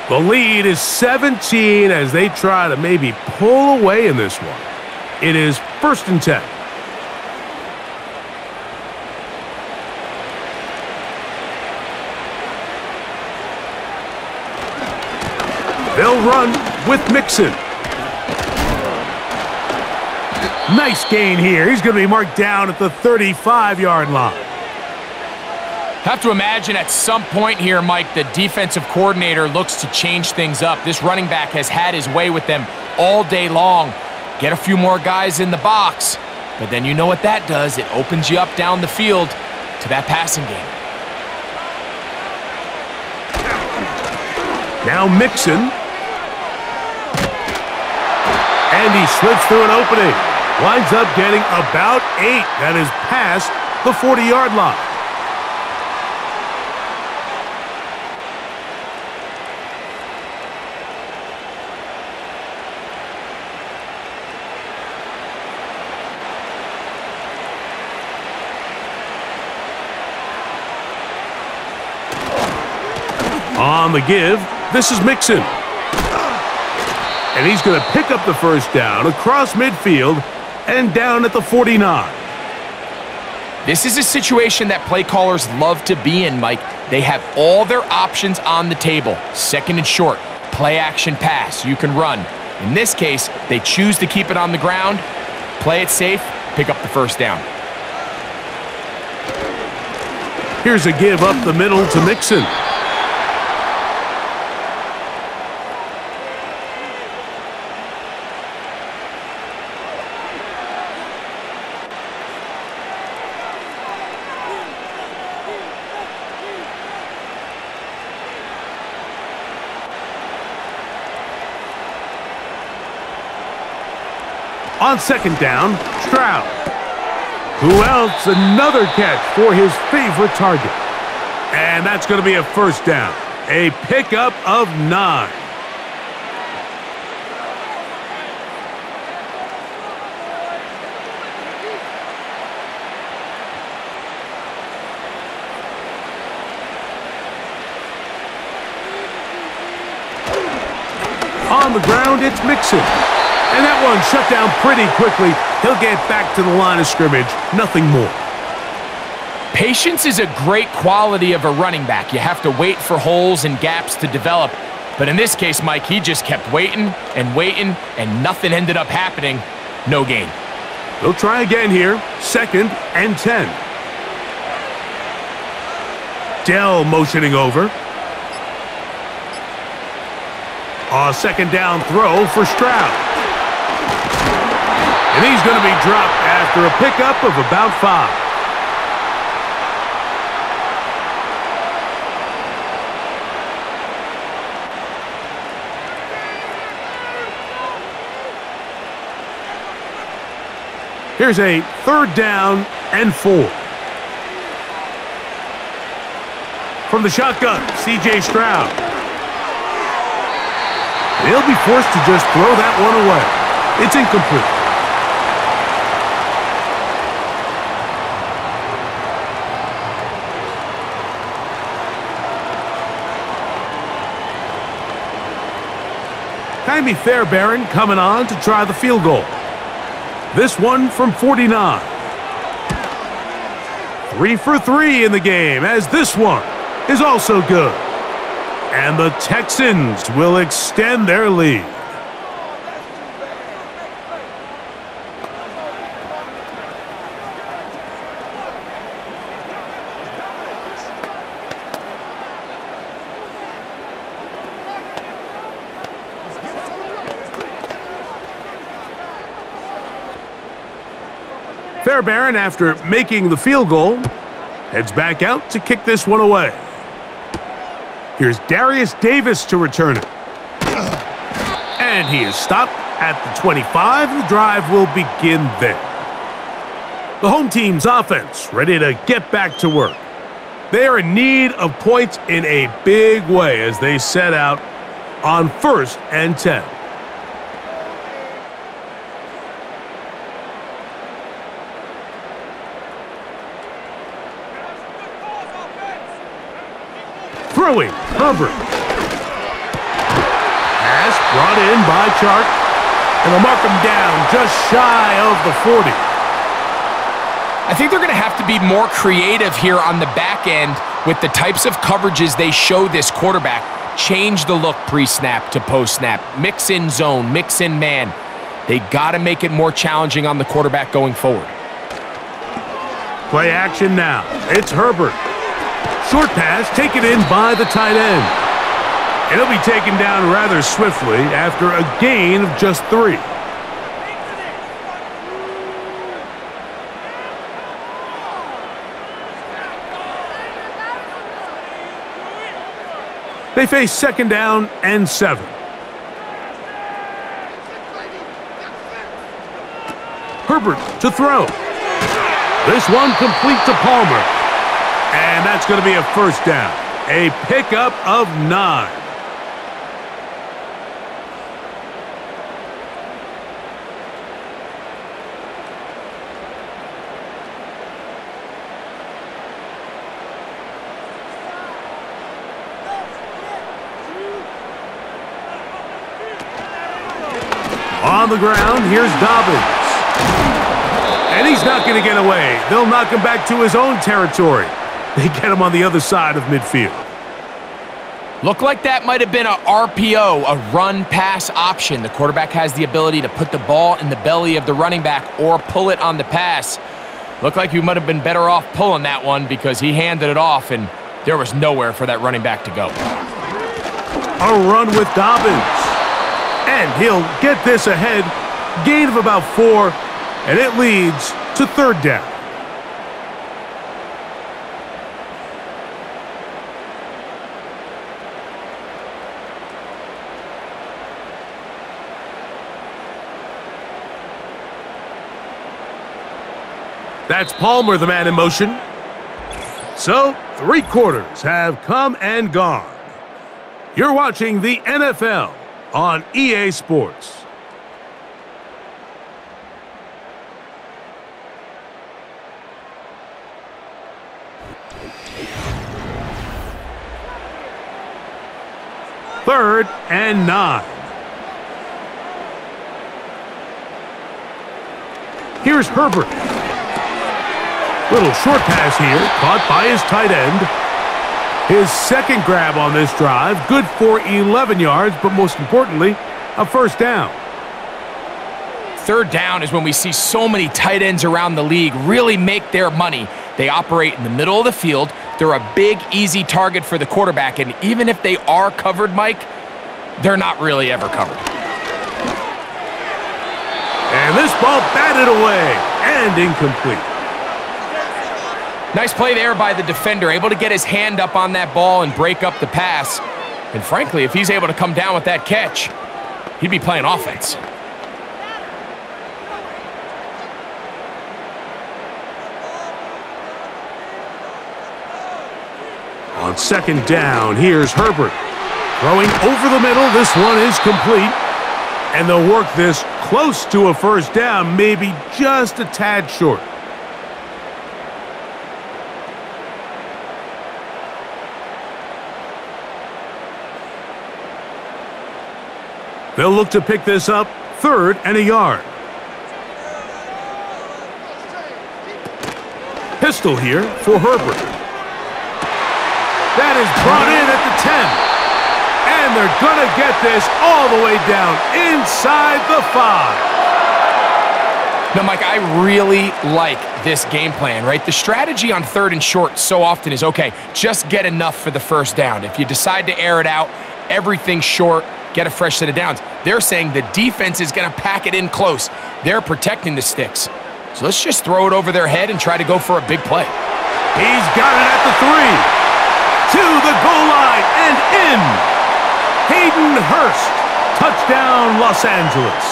The lead is 17 as they try to maybe pull away in this one. It is 1st and 10. They'll run with Mixon. Nice gain here. He's going to be marked down at the 35-yard line. Have to imagine at some point here, Mike, the defensive coordinator looks to change things up. This running back has had his way with them all day long. Get a few more guys in the box, but then you know what that does. It opens you up down the field to that passing game. Now Mixon. And he slips through an opening. Winds up getting about 8. That is past the 40-yard line. On the give, this is Mixon. And he's going to pick up the first down across midfield and down at the 49. This is a situation that play callers love to be in, Mike. They have all their options on the table. 2nd and short, play action pass, you can run. In this case, they choose to keep it on the ground, play it safe, pick up the first down. Here's a give up the middle to Mixon. On 2nd down, Stroud. Who else? Another catch for his favorite target. And that's going to be a first down. A pickup of 9. On the ground, it's Mixon. And that one shut down pretty quickly. He'll get back to the line of scrimmage. Nothing more. Patience is a great quality of a running back. You have to wait for holes and gaps to develop. But in this case, Mike, he just kept waiting, and nothing ended up happening. No gain. They'll try again here. 2nd and 10. Dell motioning over. A 2nd down throw for Stroud. And he's going to be dropped after a pickup of about 5. Here's a 3rd down and 4. From the shotgun, C.J. Stroud. He'll be forced to just throw that one away. It's incomplete. Timmy Fairbairn coming on to try the field goal. This one from 49. 3 for 3 in the game, as this one is also good. And the Texans will extend their lead. Fairbairn, after making the field goal, heads back out to kick this one away. Here's Darius Davis to return it. And he is stopped at the 25. The drive will begin there. The home team's offense ready to get back to work. They are in need of points in a big way as they set out on 1st and 10. Throwing, Herbert. Pass brought in by Chark, and they'll mark him down just shy of the 40. I think they're going to have to be more creative here on the back end with the types of coverages they show this quarterback. Change the look pre-snap to post-snap. Mix in zone, mix in man. They got to make it more challenging on the quarterback going forward. Play action now. It's Herbert. Short pass taken in by the tight end. And he'll be taken down rather swiftly after a gain of just 3. They face 2nd down and 7. Herbert to throw. This one complete to Palmer. And that's going to be a 1st down. A pickup of 9. On the ground, here's Dobbins. And he's not going to get away. They'll knock him back to his own territory. They get him on the other side of midfield. Looked like that might have been a RPO, a run-pass option. The quarterback has the ability to put the ball in the belly of the running back or pull it on the pass. Looked like you might have been better off pulling that one because he handed it off, and there was nowhere for that running back to go. A run with Dobbins. And he'll get this ahead. Gain of about 4, and it leads to 3rd down. That's Palmer, the man in motion. So, 3 quarters have come and gone. You're watching the NFL on EA Sports. Third and 9. Here's Herbert. Little short pass here, caught by his tight end. His 2nd grab on this drive, good for 11 yards, but most importantly, a 1st down. 3rd down is when we see so many tight ends around the league really make their money. They operate in the middle of the field. They're a big, easy target for the quarterback, and even if they are covered, Mike, they're not really ever covered. And this ball batted away and incomplete. Nice play there by the defender, able to get his hand up on that ball and break up the pass. And frankly, if he's able to come down with that catch, he'd be playing offense. on second down. Here's Herbert. Throwing over the middle. This one is complete. And they'll work this close to a first down, maybe just a tad short. They'll look to pick this up, 3rd and a yard. Pistol here for Herbert. That is brought in at the 10. And they're going to get this all the way down inside the 5. Now, Mike, I really like this game plan, right? The strategy on 3rd and short so often is, okay, just get enough for the first down. If you decide to air it out, everything short, get a fresh set of downs. They're saying the defense is going to pack it in close. They're protecting the sticks. So let's just throw it over their head and try to go for a big play. He's got it at the 3. To the goal line and in. Hayden Hurst. Touchdown, Los Angeles.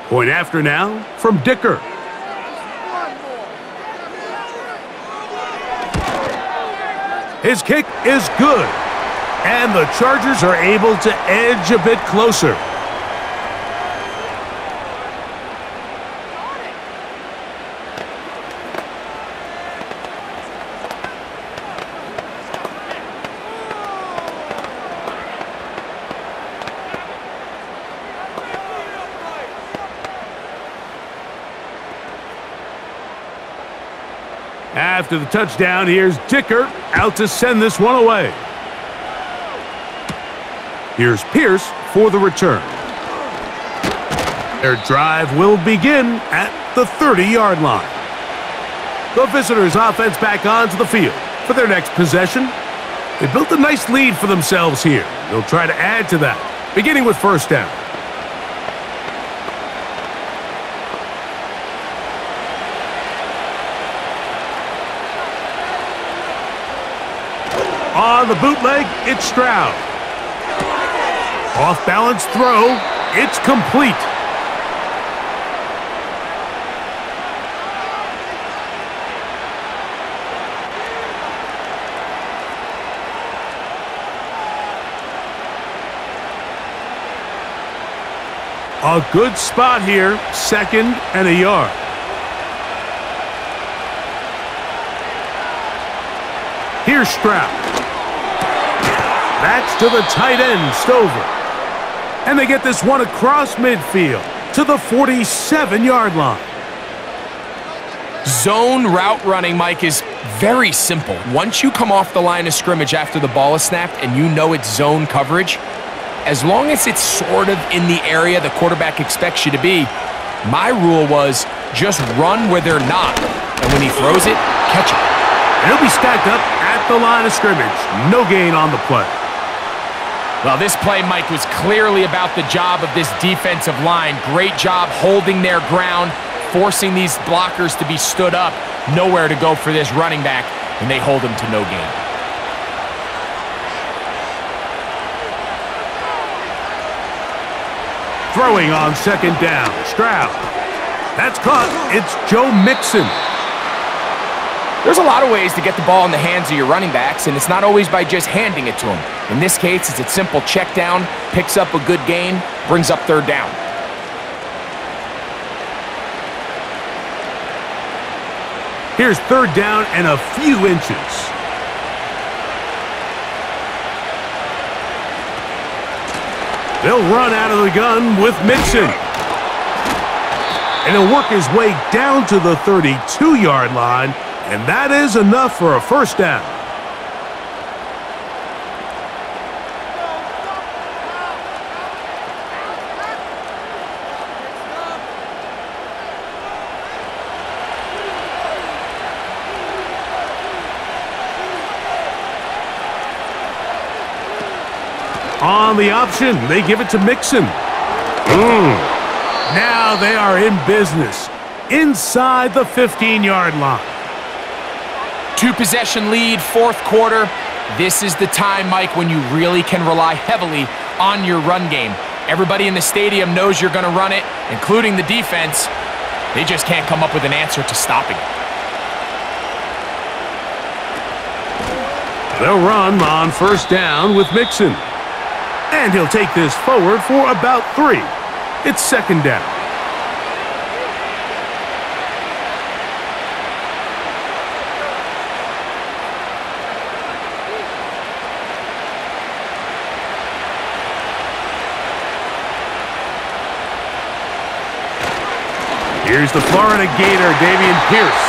Point after now from Dicker. His kick is good, and the Chargers are able to edge a bit closer. After the touchdown, here's Dicker out to send this one away. Here's Pierce for the return. Their drive will begin at the 30-yard line. The visitors' offense back onto the field for their next possession. They built a nice lead for themselves here. They'll try to add to that, beginning with first down. On the bootleg, it's Stroud. Off-balance throw, it's complete. A good spot here, 2nd and a yard. Here's Stroud. That's to the tight end, Stover. And they get this one across midfield to the 47-yard line. Zone route running, Mike, is very simple. Once you come off the line of scrimmage after the ball is snapped and you know it's zone coverage, as long as it's sort of in the area the quarterback expects you to be, my rule was just run where they're not. And when he throws it, catch it. And he'll be stacked up at the line of scrimmage. No gain on the play. Well, this play, Mike, was clearly about the job of this defensive line. Great job holding their ground, forcing these blockers to be stood up. Nowhere to go for this running back, and they hold him to no gain. Throwing on second down, Stroud. That's caught. It's Joe Mixon. There's a lot of ways to get the ball in the hands of your running backs, and it's not always by just handing it to them. In this case, it's a simple check down, picks up a good gain, brings up 3rd down. Here's 3rd down and a few inches. They'll run out of the gun with Mixon. And he'll work his way down to the 32-yard line. And that is enough for a first down. On the option, they give it to Mixon. Now they are in business inside the 15-yard line. 2-possession lead, 4th quarter. This is the time, Mike, when you really can rely heavily on your run game. Everybody in the stadium knows you're going to run it, including the defense. They just can't come up with an answer to stopping it. They'll run on first down with Mixon. And he'll take this forward for about 3. It's second down. Here's the Florida Gator, Dameon Pierce.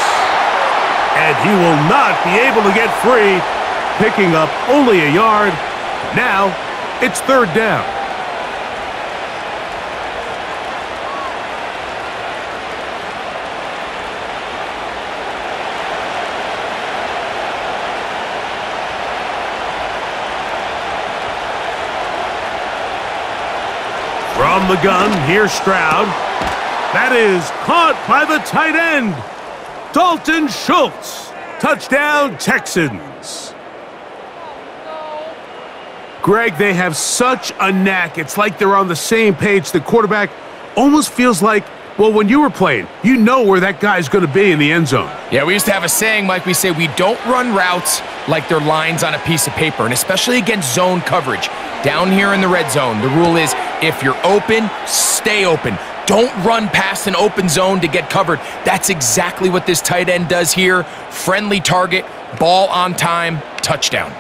And he will not be able to get free, picking up only a yard. Now, it's third down. From the gun, here's Stroud. That is caught by the tight end, Dalton Schultz. Touchdown, Texans. Greg, they have such a knack. It's like they're on the same page. The quarterback almost feels like, well, when you were playing, you know where that guy's going to be in the end zone. Yeah, we used to have a saying, Mike. We say we don't run routes like they're lines on a piece of paper, and especially against zone coverage. Down here in the red zone, the rule is if you're open, stay open. Don't run past an open zone to get covered. That's exactly what this tight end does here. Friendly target, ball on time, touchdown.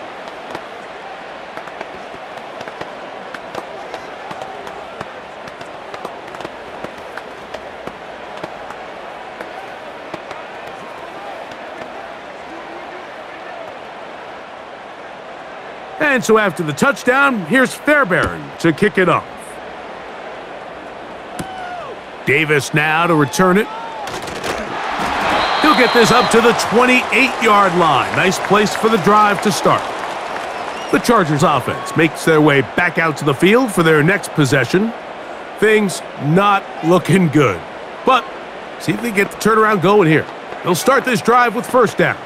And so after the touchdown, here's Fairbairn to kick it off. Davis now to return it. He'll get this up to the 28-yard line. Nice place for the drive to start. The Chargers offense makes their way back out to the field for their next possession. Things not looking good. But see if they get the turnaround going here. They'll start this drive with first down.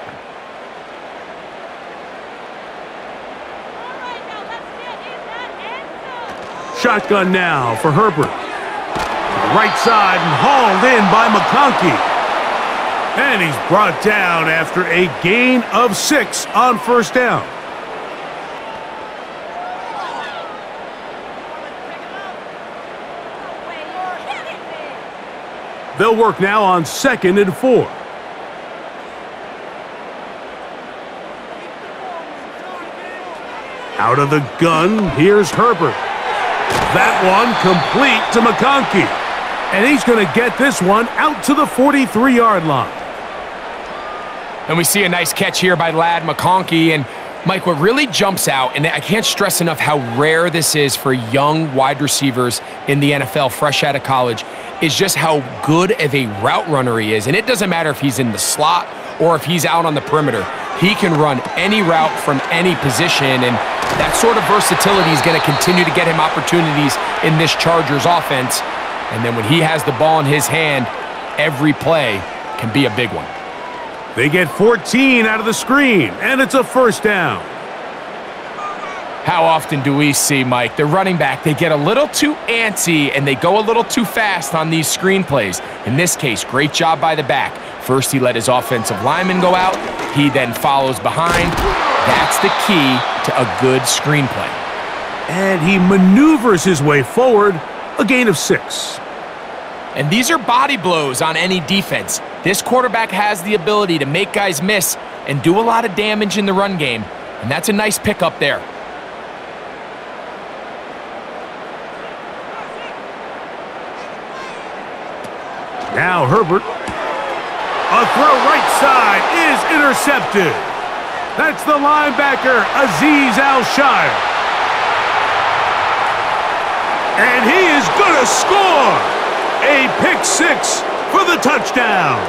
Shotgun now for Herbert. Right side and hauled in by McConkey. And he's brought down after a gain of 6 on first down. They'll work now on 2nd and 4. Out of the gun, here's Herbert. That one complete to McConkey. And he's going to get this one out to the 43-yard line. And we see a nice catch here by Lad McConkey. And, Mike, what really jumps out, and I can't stress enough how rare this is for young wide receivers in the NFL fresh out of college, is just how good of a route runner he is. And it doesn't matter if he's in the slot or if he's out on the perimeter. He can run any route from any position, and that sort of versatility is going to continue to get him opportunities in this Chargers offense. And then when he has the ball in his hand, every play can be a big one. They get 14 out of the screen, and it's a first down. How often do we see, Mike, the running back, they get a little too antsy and they go a little too fast on these screen plays. In this case, great job by the back. First, he let his offensive lineman go out. He then follows behind. That's the key to a good screen play. And he maneuvers his way forward, a gain of 6. And these are body blows on any defense. This quarterback has the ability to make guys miss and do a lot of damage in the run game. And that's a nice pickup there. Now Herbert. A throw right side is intercepted. That's the linebacker, Azeez Al-Shire. And he is going to score. A pick 6 for the touchdown.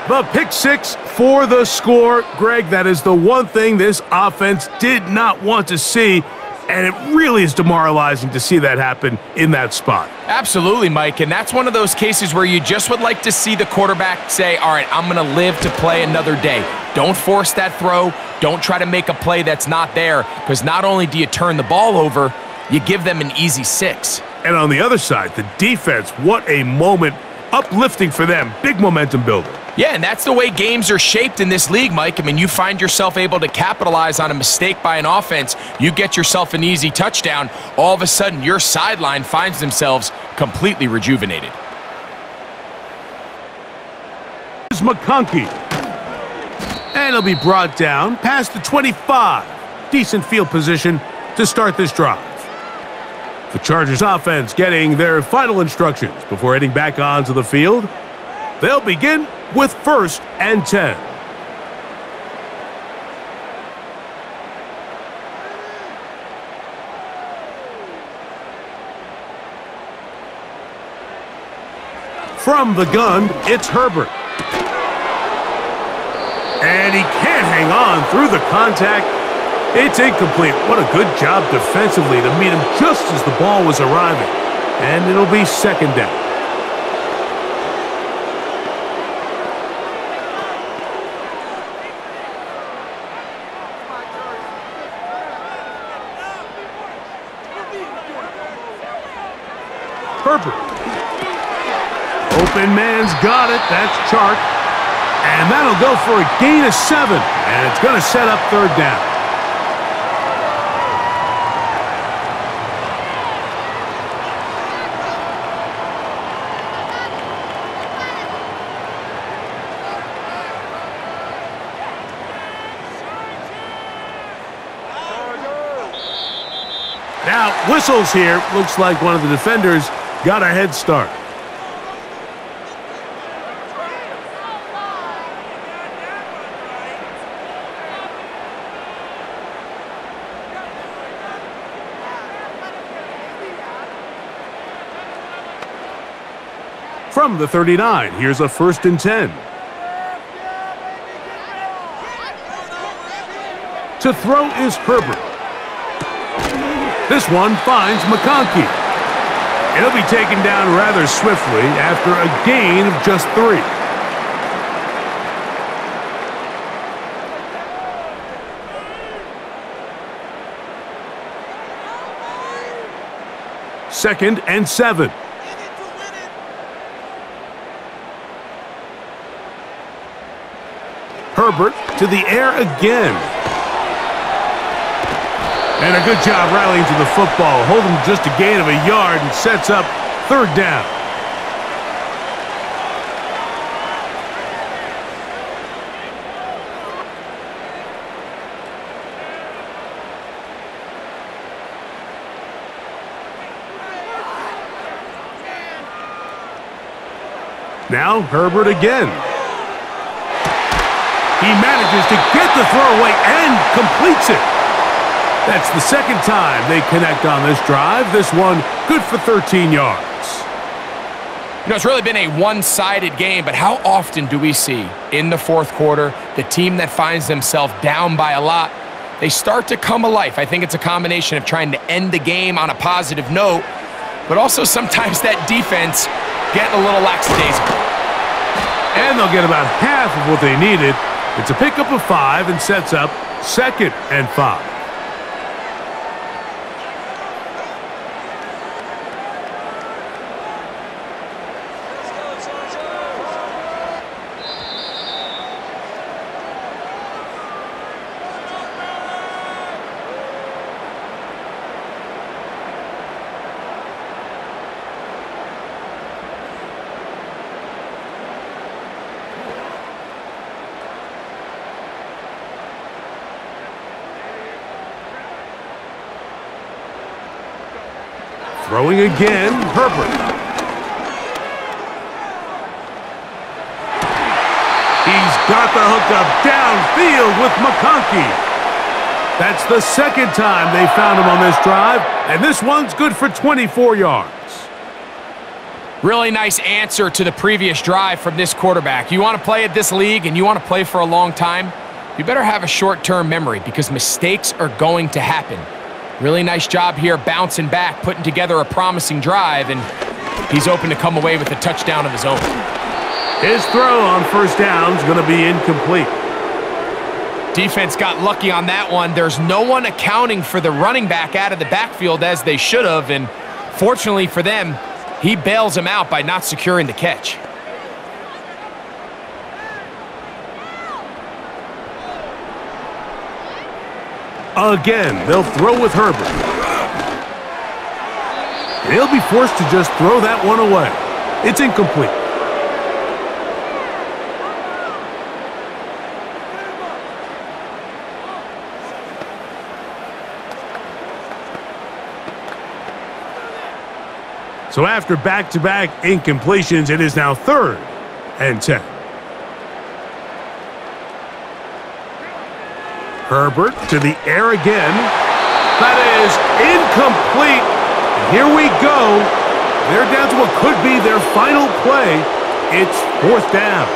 The pick 6 for the score. Greg, that is the one thing this offense did not want to see. And it really is demoralizing to see that happen in that spot. Absolutely, Mike, and that's one of those cases where you just would like to see the quarterback say, all right, I'm going to live to play another day. Don't force that throw. Don't try to make a play that's not there, because not only do you turn the ball over, you give them an easy 6. And on the other side, the defense, what a moment. Uplifting for them. Big momentum builder. Yeah, and that's the way games are shaped in this league, Mike. I mean, you find yourself able to capitalize on a mistake by an offense. You get yourself an easy touchdown. All of a sudden, your sideline finds themselves completely rejuvenated. Here's McConkey. And he'll be brought down past the 25. Decent field position to start this drive. The Chargers offense getting their final instructions before heading back onto the field. They'll begin with 1st and 10. From the gun, it's Herbert. And he can't hang on through the contact. It's incomplete. What a good job defensively to meet him just as the ball was arriving. And it'll be 2nd down. Herbert. Open man's got it. That's Chark. And that'll go for a gain of 7. And it's going to set up 3rd down. Now, whistles here. Looks like one of the defenders got a head start. From the 39, here's a 1st and 10. To throw is Herbert. This one finds McConkey. It'll be taken down rather swiftly after a gain of just 3. Second and 7. Herbert to the air again. And a good job rallying to the football. Holding just a gain of a yard and sets up 3rd down. Now Herbert again. He manages to get the throw away and completes it. That's the 2nd time they connect on this drive. This one good for 13 yards. You know, it's really been a one-sided game, but how often do we see in the 4th quarter the team that finds themselves down by a lot, they start to come alive? I think it's a combination of trying to end the game on a positive note, but also sometimes that defense getting a little lackadaisical. And they'll get about half of what they needed. It's a pickup of 5 and sets up 2nd and 5. Throwing again, Herbert. He's got the hookup downfield with McConkey. That's the 2nd time they found him on this drive, and this one's good for 24 yards. Really nice answer to the previous drive from this quarterback. You want to play at this league and you want to play for a long time, you better have a short-term memory because mistakes are going to happen. Really nice job here bouncing back, putting together a promising drive, and he's open to come away with a touchdown of his own. His throw on first down is going to be incomplete. Defense got lucky on that one. There's no one accounting for the running back out of the backfield as they should have, and fortunately for them, he bails him out by not securing the catch. Again, they'll throw with Herbert. And he'll be forced to just throw that one away. It's incomplete. So after back-to-back incompletions, it is now 3rd and 10. Herbert to the air again. That is incomplete. And here we go. They're down to what could be their final play. It's 4th down.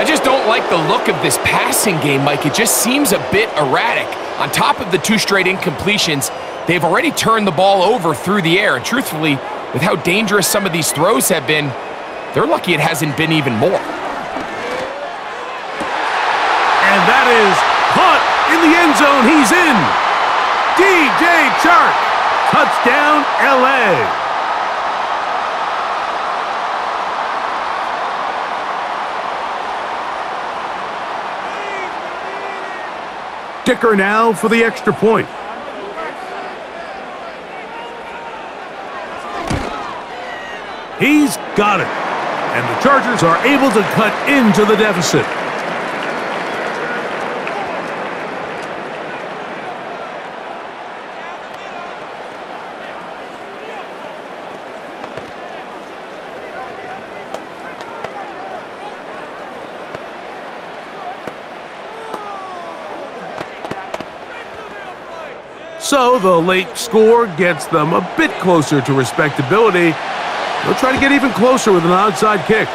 I just don't like the look of this passing game, Mike. It just seems a bit erratic. On top of the 2 straight incompletions, they've already turned the ball over through the air. And truthfully, with how dangerous some of these throws have been, they're lucky it hasn't been even more. And that is caught in the end zone. He's in. DJ Chark. Touchdown, LA. Kicker now for the extra point. He's got it. And the Chargers are able to cut into the deficit. So the late score gets them a bit closer to respectability. They'll try to get even closer with an onside kick.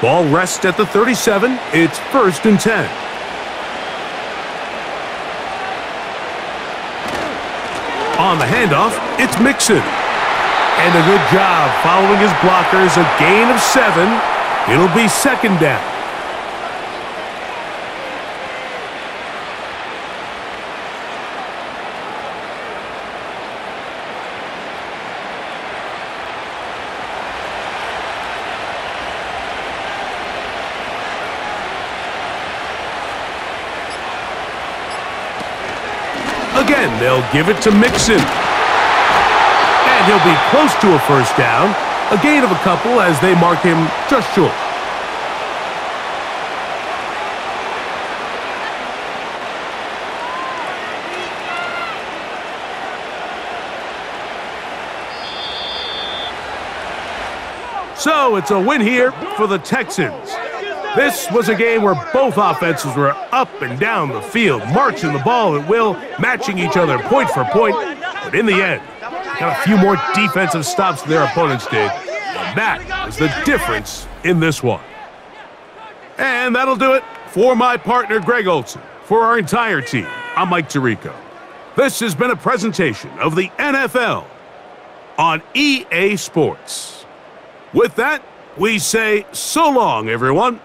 Ball rests at the 37. It's 1st and 10. On the handoff, it's Mixon. And a good job following his blockers, a gain of 7. It'll be 2nd down. Again, they'll give it to Mixon. And he'll be close to a 1st down. A gain of a couple as they mark him just short. So it's a win here for the Texans. This was a game where both offenses were up and down the field, marching the ball at will, matching each other point for point. But in the end, got a few more defensive stops than their opponents did. And that was the difference in this one. And that'll do it for my partner, Greg Olson. For our entire team, I'm Mike Tirico. This has been a presentation of the NFL on EA Sports. With that, we say so long, everyone.